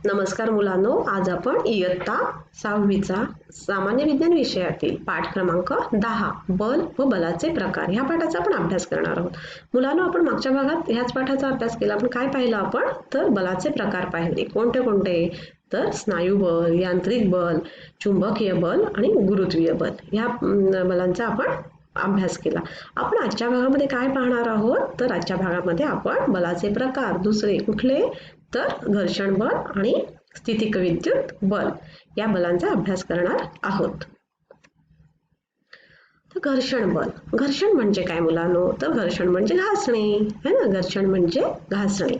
नमस्कार मुलांनो, आज आपण इयत्ता 6वीचा सामान्य विज्ञान विषयातील पाठ क्रमांक 10 बल व बलाचे प्रकार ह्या पाठाचा आपण अभ्यास करणार आहोत. मुलांनो, आपण मागच्या भागात ह्याच पाठाचा अभ्यास केला. आपण काय पाहिलं? आपण तर बलाचे प्रकार पाहिले. कोणते कोणते? तर स्नायू बल, यांत्रिक बल, चुंबकीय बल आणि गुरुत्वीय बल ह्या बलांचा आपण अभ्यास केला. आपण आजच्या भागामध्ये काय पाहणार आहोत? तर आजच्या भागामध्ये आपण बलाचे प्रकार दुसरे कुठले? तर घर्षण बल आणि स्थितिकविद्युत बल या बलांचा अभ्यास करणार आहोत. तर घर्षण बल, घर्षण म्हणजे काय मुलांनो? तर घर्षण म्हणजे घासणे है ना. घर्षण म्हणजे घासणे.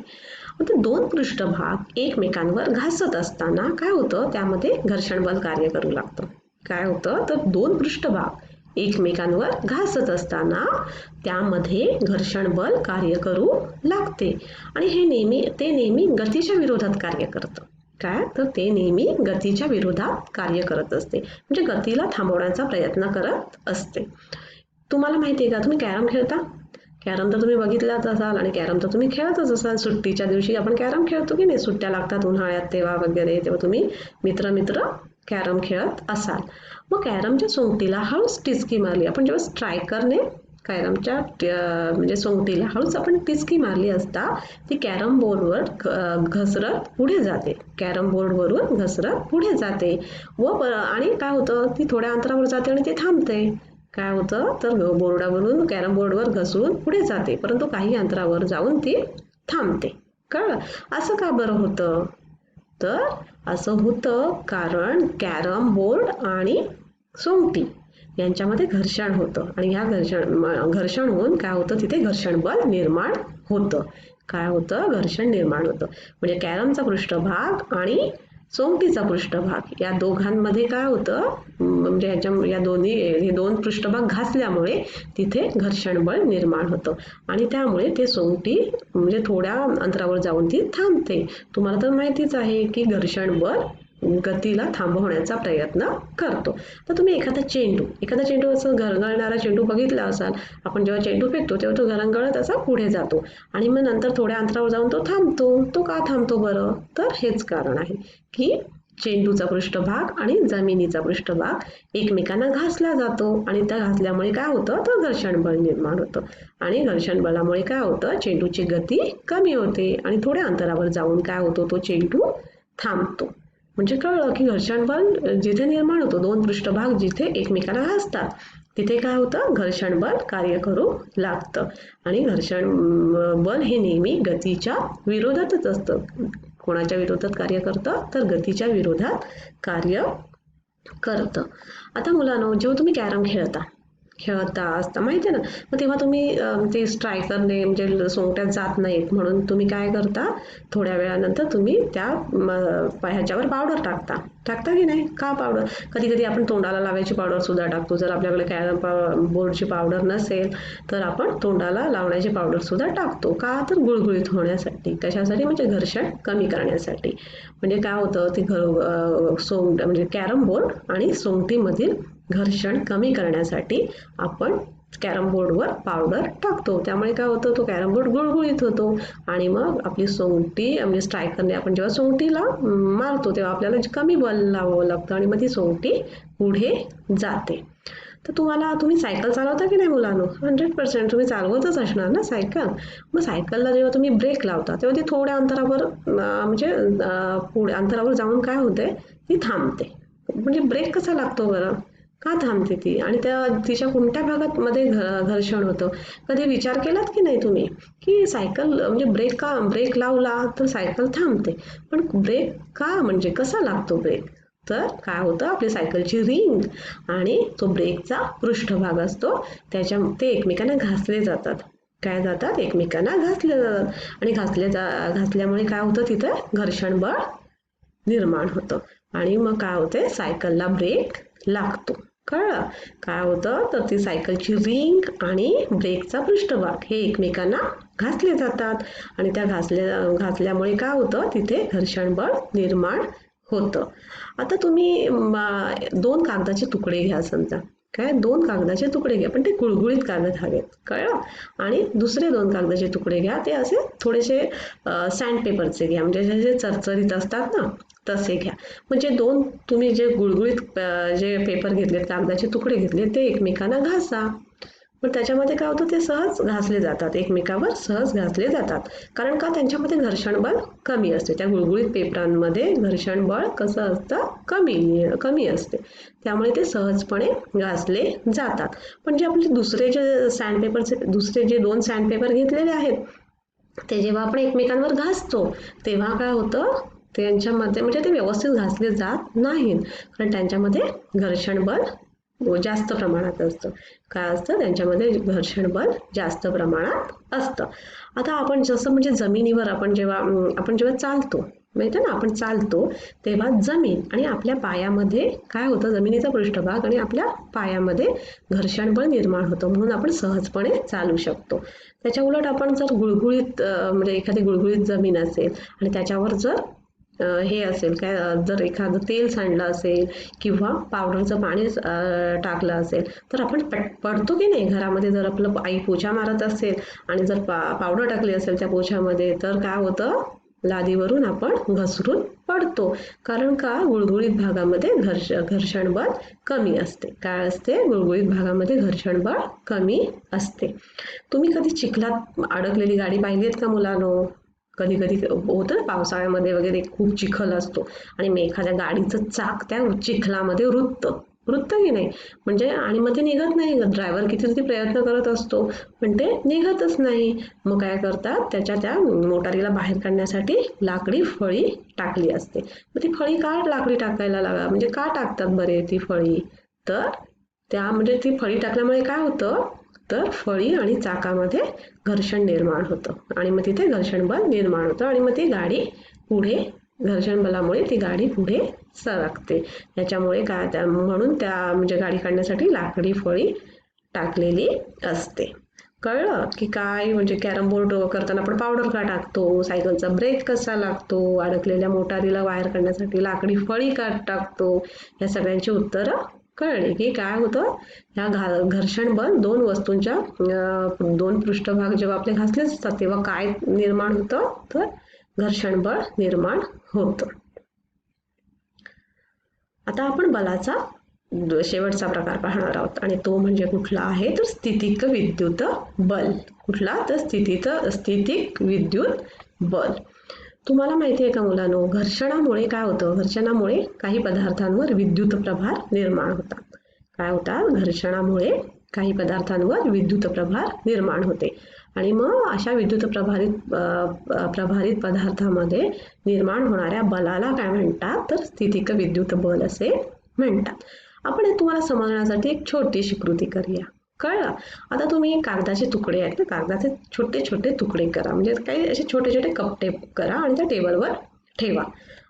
तर दोन पृष्ठभाग एकमेकांवर घासत असताना काय होतं? त्यामध्ये घर्षण बल कार्य करू लागतं. काय होतं? तर दोन पृष्ठभाग एकमेकांवर घासत असताना त्यामध्ये घर्षण बल कार्य करू लागते आणि ते नेहमी गतीच्या विरोधात कार्य करतं. काय? तर ते नेहमी गतीच्या विरोधात कार्य करत असते, म्हणजे गतीला थांबवण्याचा प्रयत्न करत असते. तुम्हाला माहिती आहे का? तुम्ही कॅरम खेळता? कॅरम तर तुम्ही बघितलाच असाल आणि कॅरम तर तुम्ही खेळतच असाल. सुट्टीच्या दिवशी आपण कॅरम खेळतो की नाही? सुट्ट्या लागतात उन्हाळ्यात तेव्हा वगैरे, तेव्हा तुम्ही मित्र कॅरम खेळत असाल. मग कॅरमच्या सोंगटीला हळूच टिचकी मारली आपण, जेव्हा स्ट्रायकरने कॅरमच्या म्हणजे सोंगटीला हळूच आपण टिचकी मारली असता ती कॅरम बोर्डवर घसरत पुढे जाते. कॅरम बोर्डवरून घसरत पुढे जाते आणि काय होतं? ती थोड्या अंतरावर जाते आणि ते थांबते. काय होतं? तर बोर्डावरून कॅरम बोर्डवर घसरून पुढे जाते, परंतु काही अंतरावर जाऊन ती थांबते. कळलं? असं का बरं होतं? तर असं होतं कारण कॅरम बोर्ड आणि सोंगटी यांच्यामध्ये घर्षण होतं आणि ह्या घर्षण होऊन काय होतं? तिथे घर्षण बल निर्माण होतं. काय होतं? घर्षण निर्माण होतं. म्हणजे कॅरमचा पृष्ठभाग आणि सोंगटीचा पृष्ठभाग या दोघांमध्ये काय होतं? म्हणजे हे दोन पृष्ठभाग घासल्यामुळे तिथे घर्षण बळ निर्माण होतं आणि त्यामुळे ते सोंगटी म्हणजे थोड्या अंतरावर जाऊन ती थांबते. तुम्हाला तर माहितीच आहे की घर्षण बळ गतीला थांबवण्याचा प्रयत्न करतो. तर तुम्ही एखादा चेंडू असं घरघळणारा चेंडू बघितला असाल. आपण जेव्हा चेंडू फेकतो तेव्हा तो घरंगळत असा पुढे जातो आणि मग नंतर थोड्या अंतरावर जाऊन तो थांबतो. तो का थांबतो बरं? तर हेच कारण आहे की चेंडूचा पृष्ठभाग आणि जमिनीचा पृष्ठभाग एकमेकांना घासला जातो आणि त्या घासल्यामुळे काय होतं? तर घर्षण बळ निर्माण होतं आणि घर्षण बलामुळे काय होतं? चेंडूची गती कमी होते आणि थोड्या अंतरावर जाऊन काय होतो? तो चेंडू थांबतो. म्हणजे कळलं की घर्षण बल जिथे निर्माण होतो, दोन पृष्ठभाग जिथे एकमेकांना घासतात तिथे काय होतं? घर्षण बल कार्य करू लागतं आणि घर्षण बल हे नेहमी गतीच्या विरोधातच असतं. कोणाच्या विरोधात कार्य करतं? तर गतीच्या विरोधात कार्य करतं. आता मुलांनो, जेव्हा तुम्ही कॅरम खेळता असता माहिती आहे ना, मग तेव्हा तुम्ही ते स्ट्रायकरने म्हणजे सोंगट्यात जात नाहीत म्हणून तुम्ही काय करता? थोड्या वेळानंतर तुम्ही त्या ह्याच्यावर पावडर टाकता की नाही? का पावडर? कधी कधी आपण तोंडाला लावायची पावडर सुद्धा टाकतो. जर आपल्याकडे कॅरम बोर्डची पावडर नसेल तर आपण तोंडाला लावण्याची पावडर सुद्धा टाकतो. का? तर गुळगुळीत होण्यासाठी. कशासाठी? म्हणजे घर्षण कमी करण्यासाठी. म्हणजे काय होतं? ती म्हणजे कॅरम बोर्ड आणि सोंगटीमधील घर्षण कमी करण्यासाठी आपण कॅरम बोर्डवर पावडर टाकतो. त्यामुळे काय होतं? तो कॅरम बोर्ड गुळगुळीत होतो आणि मग आपली सोंगटी म्हणजे स्ट्रायकरने आपण जेव्हा सोंगटीला मारतो तेव्हा आपल्याला कमी बल लावावं लागतं आणि मग ती सोंगटी पुढे जाते. तर तुम्ही सायकल चालवता की नाही मुलांनो? 100% तुम्ही चालवतच असणार ना सायकल. मग सायकलला जेव्हा तुम्ही ब्रेक लावता तेव्हा ती थोड्या अंतरावर म्हणजे पुढे अंतरावर जाऊन काय होते? ती थांबते. म्हणजे ब्रेक कसा लागतो बरं? का थांबते ती? आणि तिच्या कोणत्या भागात मध्ये घर्षण होतं? कधी विचार केलात की नाही तुम्ही? की सायकल म्हणजे ब्रेक लावला तर सायकल थांबते, पण ब्रेक का म्हणजे कसा लागतो ब्रेक? तर काय होतं? आपली सायकलची रिंग आणि तो ब्रेकचा पृष्ठभाग असतो ते एकमेकांना घासले जातात. काय जातात? एकमेकांना घासले जातात आणि घासल्यामुळे काय होतं? तिथं घर्षण बळ निर्माण होतं आणि मग काय होते? सायकलला ब्रेक लागतो. कळलं? काय होतं? तर ती सायकलची रिंग आणि ब्रेकचा पृष्ठभाग हे एकमेकांना घासले जातात आणि त्या घासल्यामुळे काय होतं? तिथे घर्षण बळ निर्माण होतं. आता तुम्ही 2 कागदाचे तुकडे घ्या समजा काय 2 कागदाचे तुकडे घ्या, पण ते गुळगुळीत कागद हवेत, कळलं? आणि दुसरे 2 कागदाचे तुकडे घ्या, ते असे थोडेसे सँड पेपरचे घ्या, म्हणजे जे चरचरीत असतात ना तसे घ्या. म्हणजे 2 तुम्ही जे गुळगुळीत जे पेपर घेतलेत, कागदाचे तुकडे घेतले, ते एकमेकांना घासा. पण त्याच्यामध्ये काय होतं, ते सहज घासले जातात, एकमेकावर सहज घासले जातात. कारण का, त्यांच्यामध्ये घर्षण बळ कमी असते. त्या गुळगुळीत पेपरांमध्ये घर्षण बळ कसं असतं, कमी असते. त्यामुळे ते सहजपणे घासले जातात. पण जे आपले दुसरे जे सँडपेपरचे दुसरे जे 2 सँडपेपर घेतलेले आहेत, ते जेव्हा आपण एकमेकांवर घासतो तेव्हा काय होतं, त्यांच्यामध्ये म्हणजे ते व्यवस्थित घासले जात नाहीत. कारण त्यांच्यामध्ये घर्षण बळ जास्त प्रमाणात असतं. काय असतं, त्यांच्यामध्ये घर्षण बळ जास्त प्रमाणात असतं. आता आपण जसं म्हणजे जमिनीवर आपण जेव्हा चालतो, माहिती ना, आपण चालतो तेव्हा जमीन आणि आपल्या पायामध्ये काय होतं, जमिनीचा पृष्ठभाग आणि आपल्या पायामध्ये घर्षण बळ निर्माण होतं, म्हणून आपण सहजपणे चालू शकतो. त्याच्या उलट आपण जर गुळगुळीत म्हणजे एखादी गुळगुळीत जमीन असेल आणि त्याच्यावर जर हे असेल काय, जर एखादं तेल सांडलं असेल किंवा पावडरचं पाणी टाकलं असेल, तर आपण पडतो की नाही. घरामध्ये जर आपलं आई पोछा मारत असेल आणि जर पावडर टाकली असेल त्या पोछ्यामध्ये, तर काय होतं, लादीवरून आपण घसरून पडतो. कारण का, गुळगुळीत भागामध्ये घर्षण बळ कमी असते. काय असते, गुळगुळीत भागामध्ये घर्षण बळ कमी असते. तुम्ही कधी चिखलात अडकलेली गाडी पाहिली आहेत का मुलांनो? कधी कधी होतं ना, पावसाळ्यामध्ये वगैरे खूप चिखल असतो आणि मग एखाद्या गाडीचं चाक त्या चिखलामध्ये रुततं की नाही, म्हणजे आणि मग ते निघत नाही. ड्रायव्हर किती प्रयत्न करत असतो, पण ते निघतच नाही. मग काय करतात, त्या मोटारीला बाहेर काढण्यासाठी लाकडी फळी टाकली असते. मग ती फळी का लाकडी टाकायला म्हणजे का टाकतात बरे ती फळी? तर म्हणजे ती फळी टाकल्यामुळे काय होतं, तर फळी आणि चाकामध्ये घर्षण निर्माण होतं आणि मग तिथे घर्षण बळ निर्माण होतं आणि मग ती गाडी पुढे, घर्षण बलामुळे ती गाडी पुढे सरकते. त्याच्यामुळे काय, म्हणून त्या म्हणजे गाडी काढण्यासाठी लाकडी फळी टाकलेली असते. कळलं की काय, म्हणजे कॅरम बोर्ड करताना आपण पावडर का टाकतो, सायकलचा ब्रेक कसा लागतो, अडकलेल्या मोटारीला बाहेर काढण्यासाठी लाकडी फळी का टाकतो, या सगळ्यांची उत्तरं कळली की काय होतं, ह्या घर्षण बल 2 वस्तूंच्या 2 पृष्ठभाग जेव्हा आपले घासले असतात तेव्हा काय निर्माण होतं, तर घर्षण बळ निर्माण होतं. आता आपण बलाचा शेवटचा प्रकार पाहणार आहोत आणि तो म्हणजे कुठला आहे, तर स्थितिक विद्युत बल. कुठला, तर स्थितिक विद्युत बल. तुम्हाला माहिती आहे का मुलांनो, घर्षणामुळे काय होतं, घर्षणामुळे काही पदार्थांवर विद्युत प्रभार निर्माण होतात. काय होतात, घर्षणामुळे काही पदार्थांवर विद्युत प्रभार निर्माण होते आणि मग अशा विद्युत प्रभारित पदार्थामध्ये निर्माण होणाऱ्या बलाला काय म्हणतात, तर स्थितिक विद्युत बल असे म्हणतात. आपण हे तुम्हाला समजण्यासाठी एक छोटीशी कृती करूया. कळलं? आता तुम्ही कागदाचे तुकडे आहेत ना, कागदाचे छोटे छोटे तुकडे करा, म्हणजे काही असे छोटे छोटे कपटे करा आणि त्या टेबलवर ठेवा.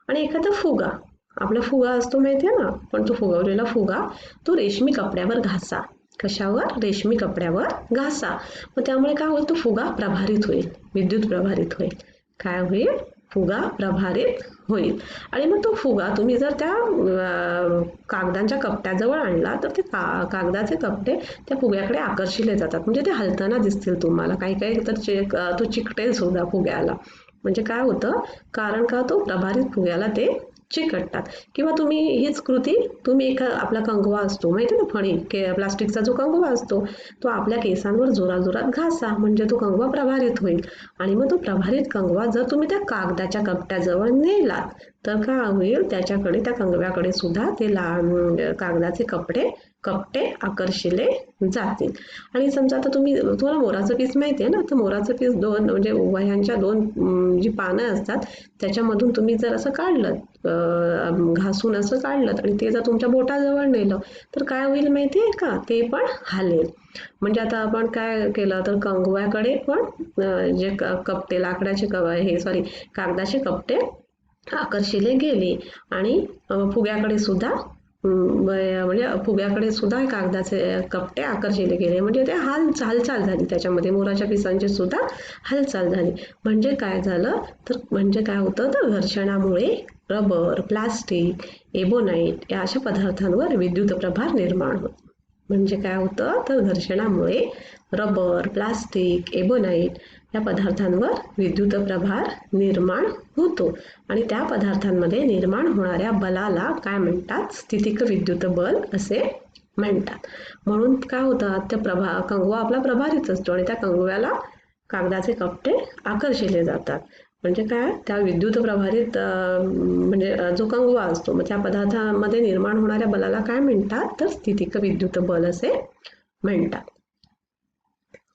आणि एखादा फुगा, आपला फुगा असतो माहिती आहे ना, पण तो फुगवलेला फुगा तो रेशमी कपड्यावर घासा. कशावर, रेशमी कपड्यावर घासा. मग त्यामुळे काय होईल, तो फुगा प्रभारित होईल, विद्युत प्रभारित होईल. काय होईल, फुगा प्रभारित होईल. आणि मग तो फुगा तुम्ही जर त्या कागदांच्या कपट्याजवळ आणला, तर ते कागदाचे कपटे त्या फुग्याकडे आकर्षिले जातात, म्हणजे ते हलताना दिसतील तुम्हाला. काही तर तो चिकटेल सुद्धा फुग्याला. म्हणजे काय होतं, कारण का, तो प्रभारित फुग्याला ते चिकटतात. किंवा तुम्ही हीच कृती तुम्ही आपला कंगवा असतो माहिती ना, फणी प्लास्टिकचा जो कंगवा असतो, तो आपल्या केसांवर जोरात घासा, म्हणजे तो कंगवा प्रभारित होईल. आणि मग तो प्रभारित कंगवा जर तुम्ही त्या कागदाच्या कपट्याजवळ नेलात, तर काय होईल, त्याच्याकडे, त्या कंगव्याकडे सुद्धा ते कागदाचे कपटे आकर्षिले जातील. आणि समजा आता तुम्हाला मोराचं पीस माहिती आहे ना, तर मोराचं पीस म्हणजे वह्यांच्या 2 जी पानं असतात त्याच्यामधून तुम्ही जर असं काढलं, घासून असं काढलं आणि ते जर तुमच्या बोटाजवळ नेलं, तर काय होईल माहिती आहे का, ते पण हलेल. म्हणजे आता आपण काय केलं, तर कंगव्याकडे पण जे कपटे लाकडाचे कागदाचे कपटे आकर्षिले गेले आणि फुग्याकडे सुद्धा म्हणजे फुग्याकडे सुद्धा कागदाचे कपटे आकर्षिले गेले, म्हणजे ते हालचाल झाली, त्याच्यामध्ये मोराच्या पिसांची सुद्धा हालचाल झाली. म्हणजे काय झालं, तर म्हणजे काय होतं, तर घर्षणामुळे रबर, प्लास्टिक, एबोनाईट या अशा पदार्थांवर विद्युत प्रभार निर्माण होतो. म्हणजे काय होतं तर घर्षणामुळे रबर, प्लास्टिक, एबोनाईट या पदार्थांवर विद्युत प्रभार निर्माण होतो आणि त्या पदार्थांमध्ये निर्माण होणाऱ्या बलाला काय म्हणतात स्थितिक विद्युत बल असे म्हणतात. म्हणून काय होतं त्या कंगवा आपला प्रभारित असतो आणि त्या कंगव्याला कागदाचे कपटे आकर्षिले जातात. म्हणजे काय त्या विद्युत प्रभारित म्हणजे जो कंगवा असतो मग त्या पदार्थामध्ये निर्माण होणाऱ्या बलाला काय म्हणतात तर स्थितिक विद्युत बल असे म्हणतात.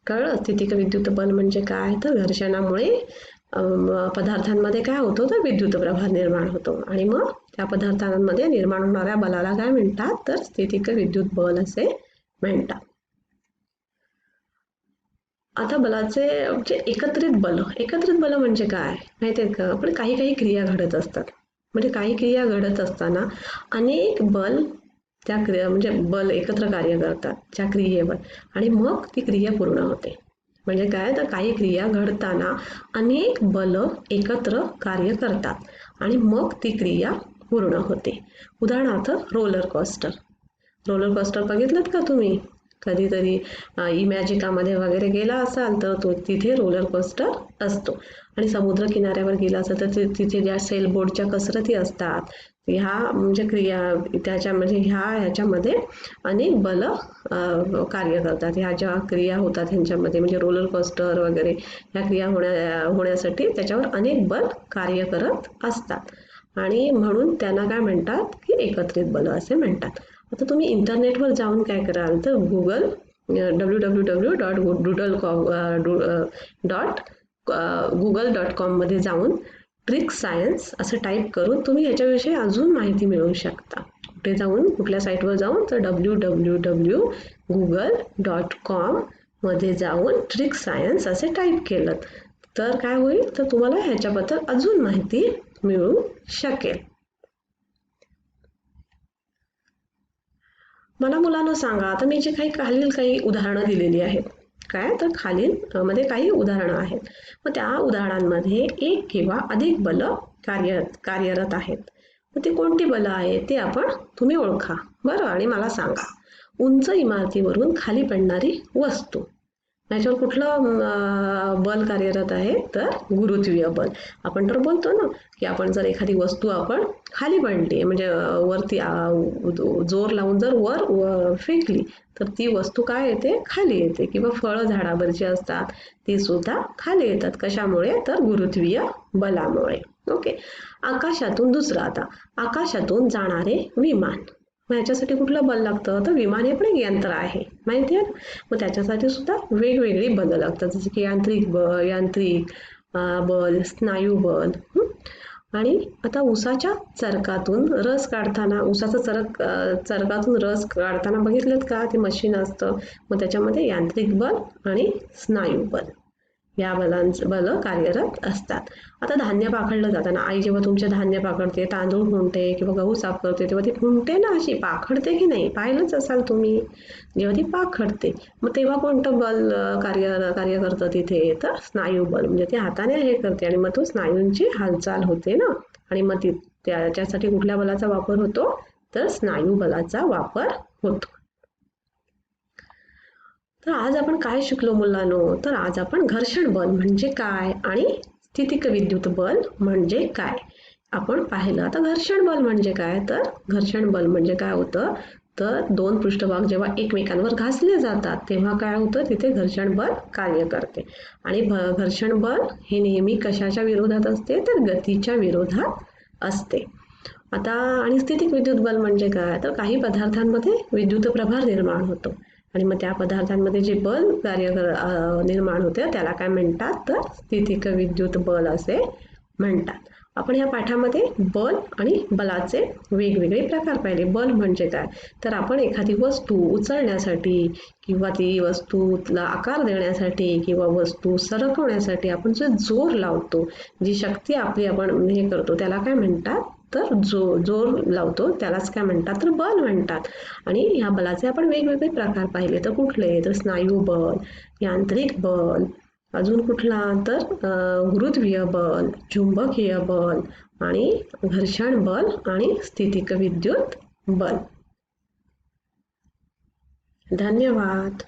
कळलं स्थितिक विद्युत बल म्हणजे काय तर घर्षणामुळे पदार्थांमध्ये काय होतं तर विद्युत प्रभार निर्माण होतो आणि मग त्या पदार्थांमध्ये निर्माण होणाऱ्या बलाला काय म्हणतात तर स्थितिक विद्युत बल असे म्हणतात. आता बलाचे म्हणजे एकत्रित बल म्हणजे काय माहिती आहे का पण काही क्रिया घडत असतात. म्हणजे काही क्रिया घडत असताना अनेक बल त्या क्रिया म्हणजे बल एकत्र कार्य करतात त्या क्रियेवर आणि मग ती क्रिया पूर्ण होते. म्हणजे काय तर काही क्रिया घडताना अनेक बल एकत्र कार्य करतात आणि मग ती क्रिया पूर्ण होते. उदाहरणार्थ रोलर कोस्टर बघितलं का तुम्ही कधीतरी इमॅजिकामध्ये वगैरे गेला असाल तर तो तिथे रोलर कोस्टर असतो आणि समुद्र किनाऱ्यावर गेला असेल तर तिथे ज्या सेलबोटच्या कसरती असतात ह्या म्हणजे क्रिया त्याच्या म्हणजे ह्याच्यामध्ये अनेक बल कार्य करतात. ह्या ज्या क्रिया होतात ह्यांच्यामध्ये म्हणजे रोलर कोस्टर वगैरे ह्या क्रिया होण्यासाठी त्याच्यावर अनेक बल कार्य करत असतात आणि म्हणून त्यांना काय म्हणतात की एकत्रित बल असे म्हणतात. आता तुम्ही इंटरनेटवर जाऊन काय कराल तर www.google.com मध्ये जाऊन ट्रिक सायन्स असं टाईप करून तुम्ही ह्याच्याविषयी अजून माहिती मिळवू शकता. कुठे जाऊन कुठल्या साईटवर जाऊन तर www.google.com मध्ये जाऊन ट्रिक सायन्स असे टाईप केलं तर काय होईल तर तुम्हाला ह्याच्याबद्दल अजून माहिती मिळू शकेल. मला मुलांना सांगा आता मी जे खालील काही उदाहरणं दिलेली आहेत काय तर खालील मध्ये काही उदाहरणं आहेत. मग त्या उदाहरणांमध्ये एक किंवा अधिक बल कार्यरत आहेत. मग ते कोणती बलं आहेत ते तुम्ही ओळखा बरं आणि मला सांगा. उंच इमारतीवरून खाली पडणारी वस्तू याच्यावर कुठलं बल कार्यरत आहे तर गुरुत्वीय बल. आपण तर बोलतो ना की आपण जर एखादी वस्तू खाली पडली म्हणजे वरती जोर लावून जर वर फेकली तर ती वस्तू काय येते खाली येते किंवा फळं झाडावर जी असतात ती सुद्धा खाली येतात. कशामुळे तर गुरुत्वीय बलामुळे. ओके. आकाशातून जाणारे विमान मग याच्यासाठी कुठलं बल लागतं तर विमान हे पण एक यंत्र आहे माहिती आहे. मग त्याच्यासाठी सुद्धा वेगवेगळी बलं लागतात जसे की यांत्रिक बल स्नायू बल. आणि आता ऊसाच्या चरकातून रस काढताना चरकातून रस काढताना बघितलं का ते मशीन असतं मग त्याच्यामध्ये यांत्रिक बल आणि स्नायू बल या बल कार्यरत असतात. आता धान्य पाखडलं जाताना आई जेव्हा तुमचे धान्य पाखडते तांदूळ खुंटते किंवा गहू साफ करते तेव्हा ती खुंटते ना अशी पाखडते की नाही पाहिलंच असाल तुम्ही जेव्हा ती पाखडते मग तेव्हा कोणतं बल कार्य करतं तिथे तर स्नायू बल म्हणजे ती हाताने हे करते आणि मग तो स्नायूंची हालचाल होते ना आणि मग त्याच्यासाठी कुठल्या बलाचा वापर होतो तर स्नायू बलाचा वापर होतो. तर आज आपण काय शिकलो मुलांनो तर आज आपण घर्षण बल म्हणजे काय आणि स्थितिक विद्युत बल म्हणजे काय आपण पाहिलं. आता घर्षण बल म्हणजे काय तर घर्षण बल म्हणजे काय होतं तर दोन पृष्ठभाग जेव्हा एकमेकांवर घासले जातात तेव्हा काय होतं तिथे घर्षण बल कार्य करते आणि घर्षण बल हे नेहमी कशाच्या विरोधात असते तर गतीच्या विरोधात असते. आता आणि स्थितिक विद्युत बल म्हणजे काय तर काही पदार्थांमध्ये विद्युत प्रभार निर्माण होतो आणि मग त्या पदार्थांमध्ये जे बल निर्माण होते त्याला काय म्हणतात तर स्थितिक विद्युत बल असे म्हणतात. आपण या पाठामध्ये बल आणि बलाचे वेगवेगळे प्रकार पाहिले. बल म्हणजे काय तर आपण एखादी वस्तू उचलण्यासाठी किंवा ती वस्तूला आकार देण्यासाठी किंवा वस्तू सरकवण्यासाठी आपण जो जोर लावतो जी शक्ती आपली आपण हे करतो त्याला काय म्हणतात तर जोर लावतो त्यालाच काय म्हणतात तर बल म्हणतात. आणि ह्या बलाचे आपण वेगवेगळे प्रकार पाहिले तर कुठले तर स्नायू बल यांत्रिक बल अजून कुठला तर गुरुत्वीय बल चुंबकीय बल आणि घर्षण बल आणि स्थितिक विद्युत बल. धन्यवाद.